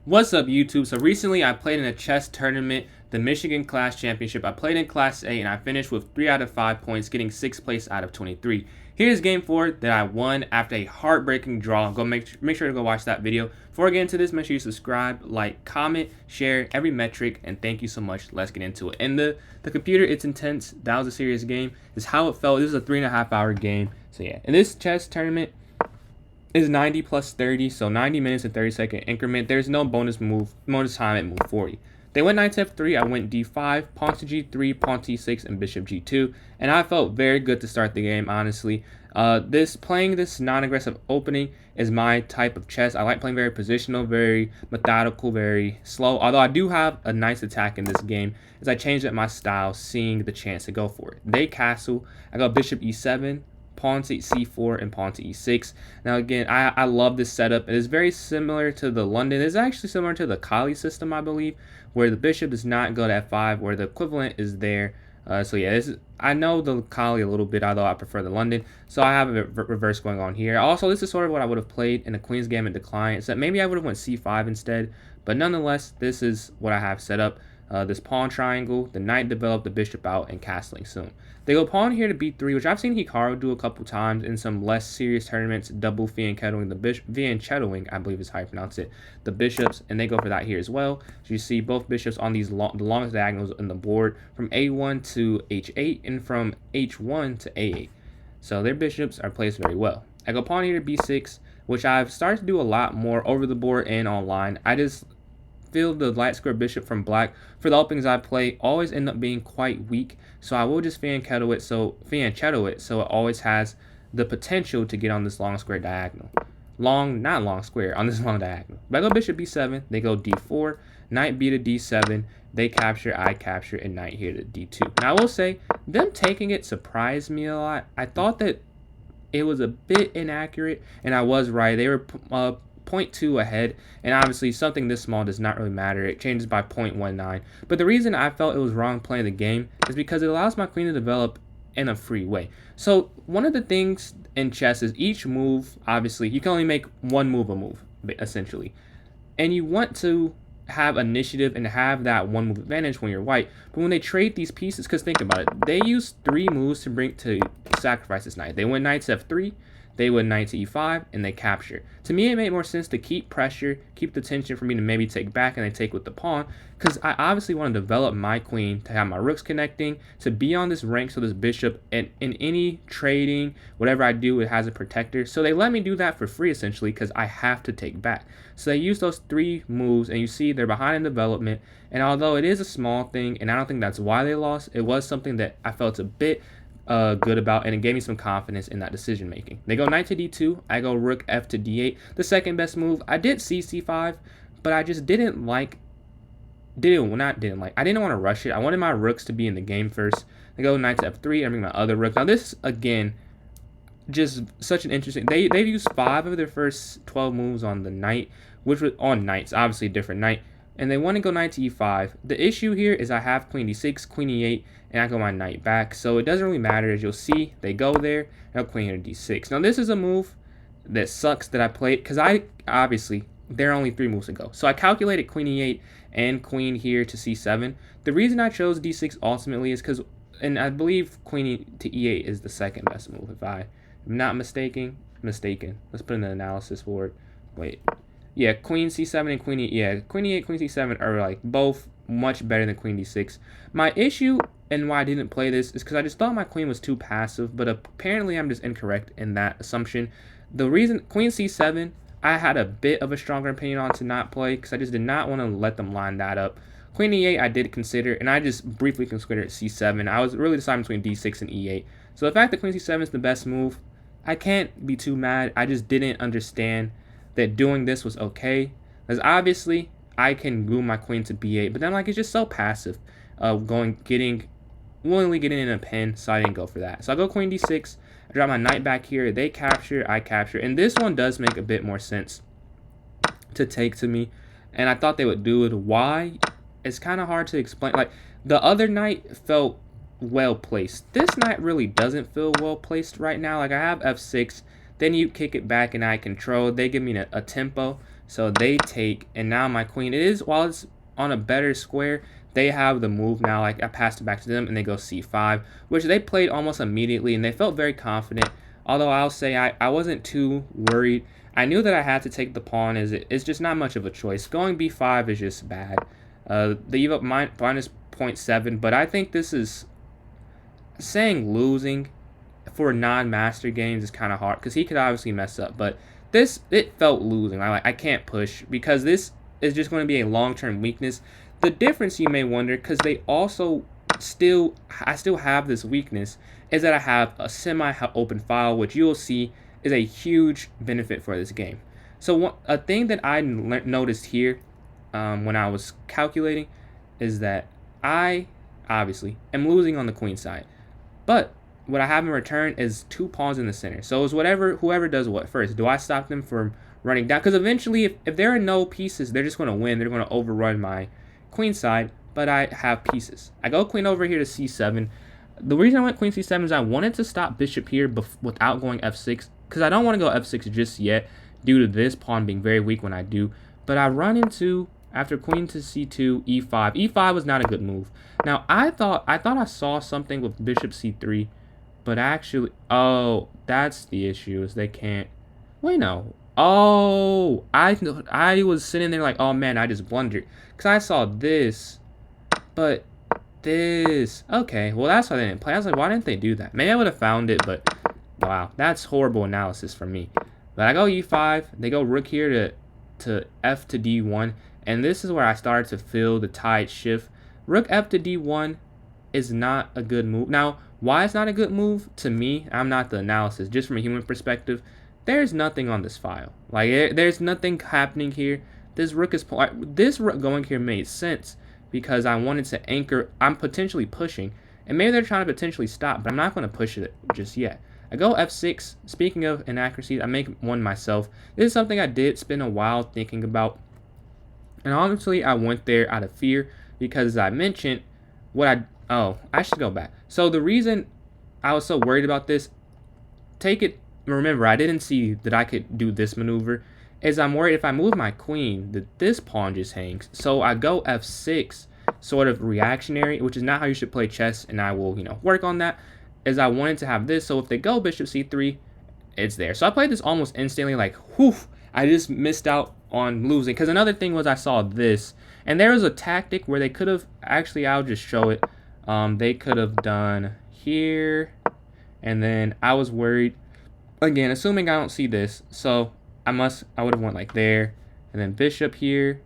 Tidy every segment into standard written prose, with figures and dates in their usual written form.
What's up, YouTube? So recently I played in a chess tournament, the Michigan Class Championship. I played in Class A and I finished with 3 out of 5 points, getting 6th place out of 23. Here's game 4 that I won after a heartbreaking draw. Go make sure to go watch that video. Before I get into this, make sure you subscribe, like, comment, share every metric, and thank you so much. Let's get into it. And the computer, it's intense. That was a serious game. This is how it felt. This was a 3.5 hour game. So yeah, in this chess tournament is 90 plus 30, so 90 minutes and 30-second increment. There's no bonus time at move 40. They went knight to f3, I went d5, pawn to g3, pawn to e6, and bishop g2, and I felt very good to start the game, honestly. Playing this non-aggressive opening is my type of chess. I like playing very positional, very methodical, very slow, although I do have a nice attack in this game, as I changed up my style, seeing the chance to go for it. They castle, I go bishop e7, pawn to c4, and pawn to e6. Now again, I love this setup. It is very similar to the London. It's actually similar to the Kali system, I believe, where the bishop does not go to f5, where the equivalent is there. So yeah, I know the Kali a little bit, although I prefer the London. So I have a reverse going on here. Also, this is sort of what I would have played in a Queen's Gambit decline, except maybe I would have went c5 instead. But nonetheless, this is what I have set up. This pawn triangle, the knight developed, the bishop out, and castling soon. They go pawn here to b3, which I've seen Hikaru do a couple times in some less serious tournaments, double fianchettoing the bishop, fianchettoing, I believe is how you pronounce it, the bishops, and they go for that here as well. So you see both bishops on these the longest diagonals in the board, from a1 to h8 and from h1 to a8. So their bishops are placed very well. I go pawn here to b6, which I've started to do a lot more over the board and online. I just feel the light square bishop from black for the openings I play always end up being quite weak, so I will just fianchetto it so it always has the potential to get on this long square diagonal. Not long square, on this long diagonal. But I go bishop b7, they go d4, knight b to d7, they capture, I capture, and knight here to d2. Now I will say, them taking it surprised me a lot. I thought that it was a bit inaccurate, and I was right. They were 0.2 ahead, and obviously something this small does not really matter. It changes by 0.19. But the reason I felt it was wrong playing the game is because it allows my queen to develop in a free way. So one of the things in chess is each move, obviously, you can only make one move a move, essentially. And you want to have initiative and have that one move advantage when you're white. But when they trade these pieces, because think about it, they use 3 moves to sacrifice this knight. They went knight to f3, they went knight to e5, and they capture. To me, it made more sense to keep pressure, keep the tension for me to maybe take back, and they take with the pawn, because I obviously want to develop my queen, to have my rooks connecting, to be on this rank so this bishop, and in any trading, whatever I do, it has a protector. So they let me do that for free, essentially, because I have to take back. So they use those 3 moves, and you see they're behind in development, and although it is a small thing, and I don't think that's why they lost, it was something that I felt a bit good about, and it gave me some confidence in that decision making. They go knight to d2, I go rook f to d8, the second best move. I did c5, but I just I didn't want to rush it. I wanted my rooks to be in the game first. They go knight to f3, I bring my other rook. Now this, again, just such an interesting, they've used 5 of their first 12 moves on the knight, which was on knights, obviously a different knight, and they want to go knight to e5. The issue here is I have queen d6, queen e8, and I go my knight back, so it doesn't really matter. As you'll see, they go there, and I'll queen here to d6. Now this is a move that sucks that I played, because there are only 3 moves to go. So I calculated queen e8 and queen here to c7. The reason I chose d6 ultimately is because, and I believe queen to e8 is the second best move, if I'm not mistaken. Let's put in the analysis for it. Wait. Yeah, queen c7 and queen e8, queen c7 are like both much better than queen d6. My issue and why I didn't play this is because I just thought my queen was too passive, but apparently I'm just incorrect in that assumption. The reason queen c7, I had a bit of a stronger opinion on to not play, because I just did not want to let them line that up. Queen e8 I did consider, and I just briefly considered c7. I was really deciding between d6 and e8. So the fact that queen c7 is the best move, I can't be too mad. I just didn't understand that doing this was okay, because obviously I can glue my queen to b8, but then like it's just so passive, willingly getting in a pin, so I didn't go for that. So I go queen d6, I drop my knight back here, they capture, I capture, and this one does make a bit more sense to take to me, and I thought they would do it. Why? It's kind of hard to explain. Like, the other knight felt well placed. This knight really doesn't feel well placed right now. Like, I have f6, then you kick it back and I control. They give me a tempo So they take, and now my queen, it is, while it's on a better square, they have the move now. Like, I passed it back to them, and they go c5, which they played almost immediately, and they felt very confident. Although I'll say I wasn't too worried. I knew that I had to take the pawn, as it's just not much of a choice. Going b5 is just bad. They give up minus 0.7, but I think this is saying losing for non-master games is kind of hard because he could obviously mess up. But it felt losing. I can't push because this is just going to be a long-term weakness. The difference, you may wonder, because they also I still have this weakness, is that I have a semi-open file, which you'll see is a huge benefit for this game. So a thing that I noticed here when I was calculating is that I obviously am losing on the queen side, but what I have in return is 2 pawns in the center. So it's whoever does what first. Do I stop them from running down? Because eventually, if there are no pieces, they're just going to win. They're going to overrun my queen side, but I have pieces. I go queen over here to c7. The reason I went queen c7 is I wanted to stop bishop here without going f6, because I don't want to go f6 just yet due to this pawn being very weak when I do. But I run into, after queen to c2, e5. e5 was not a good move. Now, I thought I saw something with bishop c3, but actually, oh, that's the issue, is they can't. Wait, no. Oh, I was sitting there like, oh man, I just blundered. Because I saw this, but this. Okay, well, that's why they didn't play. I was like, why didn't they do that? Maybe I would have found it, but wow, that's horrible analysis for me. But I go e5. They go rook here to f to d1. And this is where I started to feel the tide shift. Rook f to d1 is not a good move. Now, why it's not a good move, to me, I'm not the analysis, just from a human perspective, there's nothing on this file. Like, there's nothing happening here. This rook going here made sense because I wanted to anchor. I'm potentially pushing, and maybe they're trying to potentially stop, but I'm not going to push it just yet. I go f6. Speaking of inaccuracies, I make one myself. This is something I did spend a while thinking about, and honestly, I went there out of fear because, as I mentioned, I should go back. So the reason I was so worried about this, remember, I didn't see that I could do this maneuver, is I'm worried if I move my queen that this pawn just hangs. So I go f6, sort of reactionary, which is not how you should play chess, and I will, work on that, as I wanted to have this. So if they go bishop c3, it's there. So I played this almost instantly, like, whew, I just missed out on losing. Because another thing was I saw this, and there was a tactic where they could have, actually, I'll just show it. They could have done here, and then I was worried, again, assuming I don't see this, so I would have went like there, and then bishop here,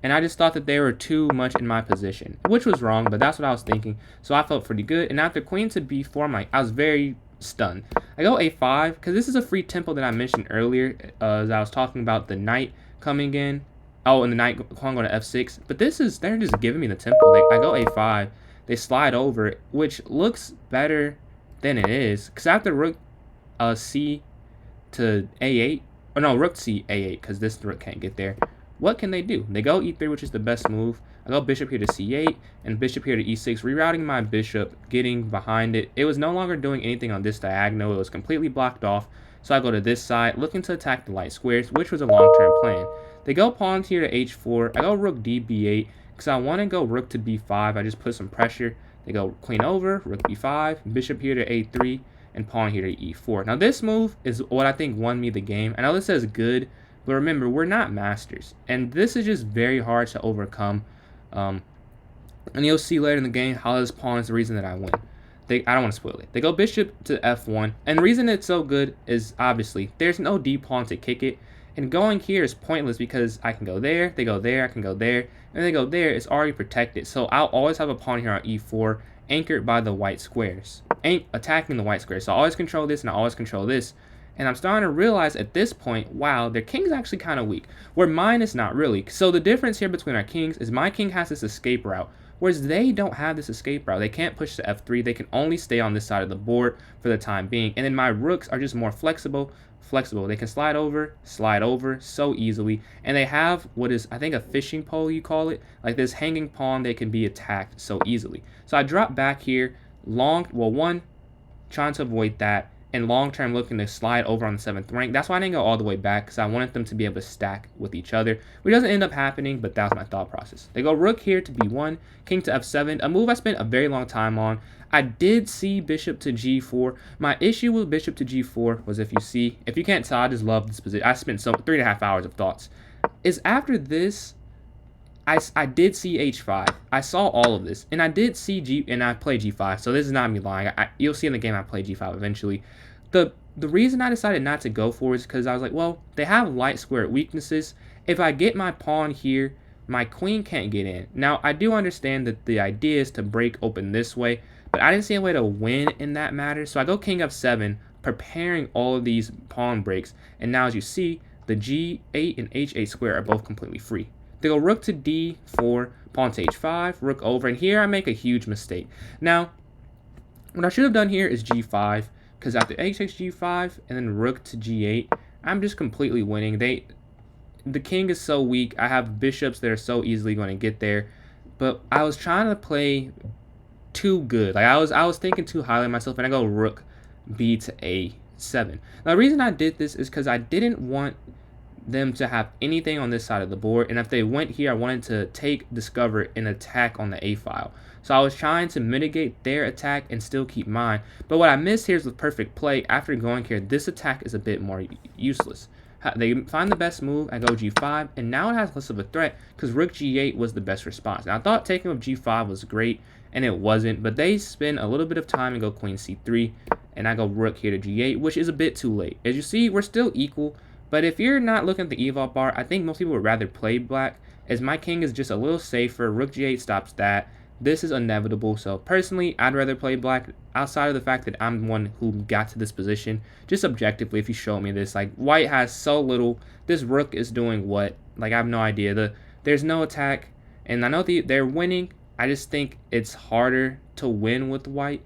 and I just thought that they were too much in my position, which was wrong, but that's what I was thinking, so I felt pretty good. And after queen to b4, I was very stunned. I go a5, because this is a free tempo that I mentioned earlier, as I was talking about the knight coming in. Oh, and the knight pawn going to f6, but they're just giving me the tempo. I go a5, they slide over it, which looks better than it is, because after rook c to a8, or no, rook c a8, because this rook can't get there, what can they do? They go e3, which is the best move. I go bishop here to c8, and bishop here to e6, rerouting my bishop, getting behind it. It was no longer doing anything on this diagonal. It was completely blocked off. So I go to this side, looking to attack the light squares, which was a long-term plan. They go pawns here to h4. I go rook d b8, because I want to go rook to b5. I just put some pressure. They go queen over, rook b5, bishop here to a3, and pawn here to e4. Now this move is what I think won me the game. I know this says good, but remember, we're not masters, and this is just very hard to overcome. And you'll see later in the game how this pawn is the reason that I win. I don't want to spoil it. They go bishop to f1, and the reason it's so good is obviously there's no d pawn to kick it, and going here is pointless because I can go there, they go there, I can go there, and they go there. It's already protected, so I'll always have a pawn here on e4, anchored by the white squares, attacking the white squares. So I always control this, and I always control this. And I'm starting to realize at this point, wow, their king's actually kind of weak, where mine is not really. So the difference here between our kings is my king has this escape route, whereas they don't have this escape route. They can't push to f3. They can only stay on this side of the board for the time being. And then my rooks are just more flexible. They can slide over so easily. And they have what is, I think, a fishing pole, you call it. Like this hanging pawn, they can be attacked so easily. So I drop back here, trying to avoid that. and long term looking to slide over on the 7th rank. That's why I didn't go all the way back, because I wanted them to be able to stack with each other, which doesn't end up happening, but that was my thought process. They go rook here to b1, king to f7, a move I spent a very long time on. I did see bishop to g4. My issue with bishop to g4 was, if you can't tell, I just love this position. I spent 3.5 hours of thoughts. Is after this, I did see h5. I saw all of this, and I did see and I played g5. So this is not me lying. You'll see in the game I play g5 eventually. The reason I decided not to go for it is because I was like, well, they have light square weaknesses. If I get my pawn here, my queen can't get in. Now, I do understand that the idea is to break open this way, but I didn't see a way to win in that matter. So I go king f7, preparing all of these pawn breaks. And now, as you see, the g8 and h8 square are both completely free. They go rook to d4, pawn to h5, rook over, and here I make a huge mistake. Now, what I should have done here is g5, because after h takes g5 and then rook to g8, I'm just completely winning. The king is so weak. I have bishops that are so easily going to get there, but I was trying to play too good. Like I was thinking too highly of myself, and I go rook b to a7. Now, the reason I did this is because I didn't want them to have anything on this side of the board, and if they went here, I wanted to discover and attack on the a file. So I was trying to mitigate their attack and still keep mine. But what I missed here is with perfect play. After going here, this attack is a bit more useless. They find the best move. I go g5, and now it has less of a threat because rook g8 was the best response. Now, I thought taking with g5 was great, and it wasn't. But they spend a little bit of time and go queen c3, and I go rook here to g8, which is a bit too late. As you see, we're still equal. But if you're not looking at the eval bar, I think most people would rather play black, as my king is just a little safer. Rook g8 stops that. This is inevitable, so personally, I'd rather play black, outside of the fact that I'm the one who got to this position. Just objectively, if you show me this, like, white has so little. This rook is doing what? Like, I have no idea. There's no attack, and I know they're winning. I just think it's harder to win with white.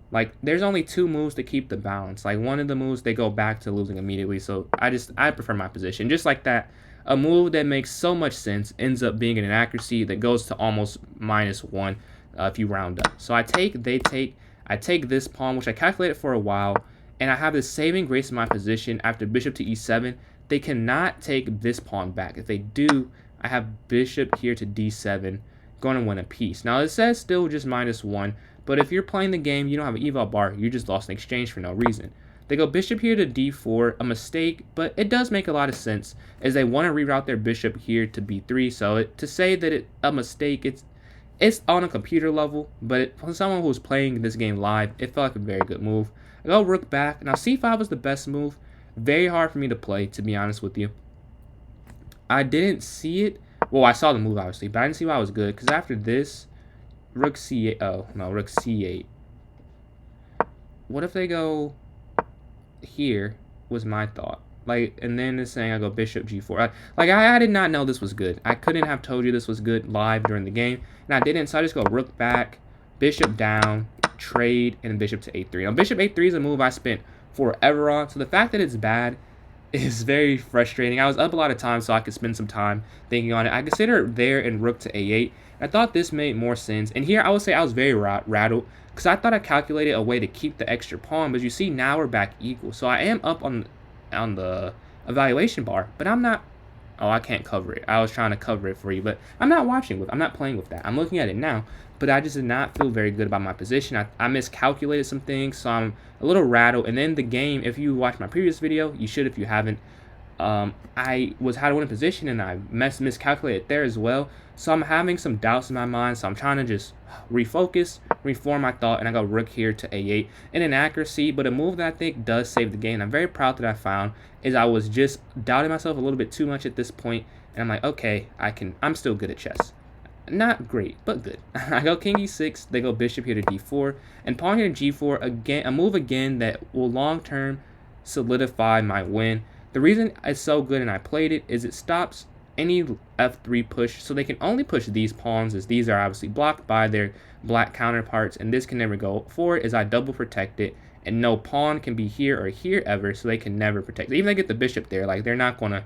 Like, there's only 2 moves to keep the balance. Like, one of the moves, they go back to losing immediately. So I prefer my position. Just like that, a move that makes so much sense ends up being an inaccuracy that goes to almost -1 if you round up. So I take this pawn, which I calculated for a while, and I have this saving grace in my position after bishop to e7. They cannot take this pawn back. If they do, I have bishop here to d7, going to win a piece. Now, it says still just -1. But if you're playing the game, you don't have an eval bar, you just lost an exchange for no reason. They go bishop here to d4, a mistake, but it does make a lot of sense, as they want to reroute their bishop here to b3. So to say that it's a mistake, it's on a computer level, but for someone who's playing this game live, it felt like a very good move. I go rook back. Now, c5 was the best move. Very hard for me to play, to be honest with you. I didn't see it. Well, I saw the move, obviously, but I didn't see why it was good, because after this, rook c8. Oh, no, rook c8. What if they go here, was my thought. Like, and then it's saying I go bishop g4. I did not know this was good. I couldn't have told you this was good live during the game, and I didn't, so I just go rook back, bishop down, trade, and bishop to a3. Now, bishop a3 is a move I spent forever on, so the fact that it's bad is very frustrating. I was up a lot of time so I could spend some time thinking on it. I considered there and rook to a8. I thought this made more sense. And here I would say I was very rattled, because I thought I calculated a way to keep the extra pawn. But you see, now we're back equal. So I am up on the evaluation bar, but I'm not. Oh, I can't cover it. I was trying to cover it for you, but I'm not I'm not playing with that. I'm looking at it now, but I just did not feel very good about my position. I miscalculated some things, so I'm a little rattled. And then the game, if you watched my previous video, you should if you haven't. I was how to win a position, and I miscalculated there as well. So I'm having some doubts in my mind, so I'm trying to just refocus, reform my thought, and I go rook here to a8. An inaccuracy, but a move that I think does save the game. I'm very proud that I found is I was just doubting myself a little bit too much at this point, and I'm like, okay, I'm still good at chess. Not great, but good. I go king e6, they go bishop here to d4, and pawn here to g4, again, a move again that will long-term solidify my win. The reason it's so good and I played it is it stops any f3 push, so they can only push these pawns, as these are obviously blocked by their black counterparts, and this can never go forward as I double protect it, and no pawn can be here or here ever, so they can never protect it. Even if they get the bishop there, like, they're not going to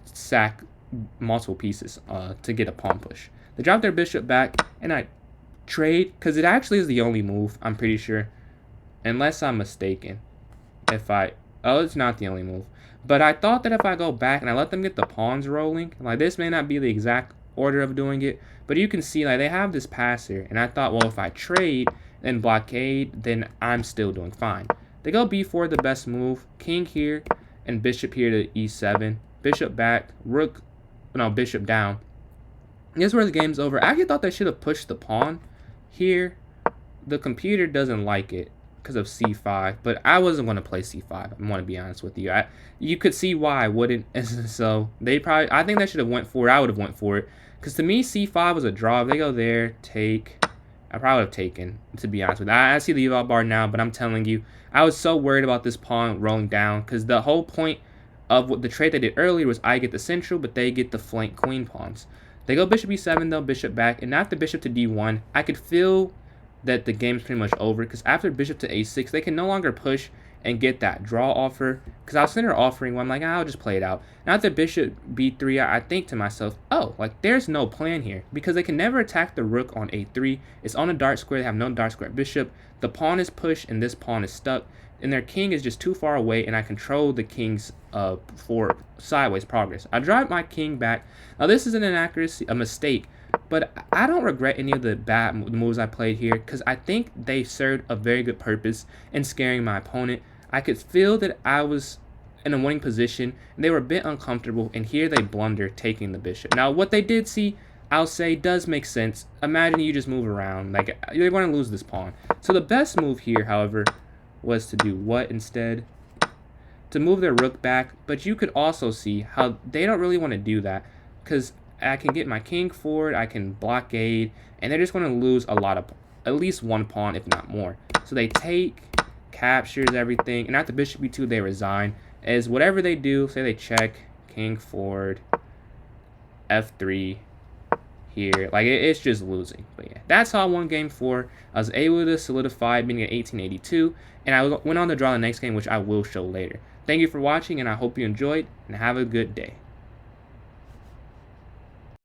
sack multiple pieces to get a pawn push. They drop their bishop back, and I trade, because it actually is the only move, I'm pretty sure, unless I'm mistaken. if I... Oh, it's not the only move. But I thought that if I go back and I let them get the pawns rolling, like this may not be the exact order of doing it, but you can see like they have this pass here. And I thought, well, if I trade and blockade, then I'm still doing fine. They go b4, the best move. King here and bishop here to e7. Bishop back, rook, no, bishop down. This is where the game's over. I actually thought they should have pushed the pawn here. The computer doesn't like it because of c5, but I wasn't going to play c5. I want to be honest with you. You could see why I wouldn't. So they probably, I think they should have went for it. I would have went for it because to me c5 was a draw. If they go there, take, I probably would have taken, to be honest with you. I see the eval bar now, but I'm telling you, I was so worried about this pawn rolling down because the whole point of what the trade they did earlier was I get the central, but they get the flank queen pawns. They go bishop e7 though, bishop back, and after bishop to d1, I could feel that the game's pretty much over because after bishop to a6, they can no longer push and get that draw offer because I was sitting there offering one, like, I'll just play it out. Now after bishop b3, I think to myself, oh, like there's no plan here because they can never attack the rook on a3. It's on a dark square. They have no dark square bishop. The pawn is pushed and this pawn is stuck, and their king is just too far away, and I control the king's for sideways progress. I drive my king back. Now this is an inaccuracy, a mistake, but I don't regret any of the bad moves I played here because I think they served a very good purpose in scaring my opponent. I could feel that I was in a winning position, and they were a bit uncomfortable, and here they blunder taking the bishop. Now what they did see, I'll say, does make sense. Imagine you just move around, like you're going to lose this pawn. So the best move here, however, was to do what instead? To move their rook back, but you could also see how they don't really want to do that because I can get my king forward, I can blockade, and they're just going to lose a lot of, at least one pawn, if not more. So they take, captures everything, and after bishop e2, they resign. As whatever they do, say they check, king forward, f3, here, like it's just losing. But yeah, that's how I won game 4. I was able to solidify being at 1882, and I went on to draw the next game, which I will show later. Thank you for watching, and I hope you enjoyed, and have a good day.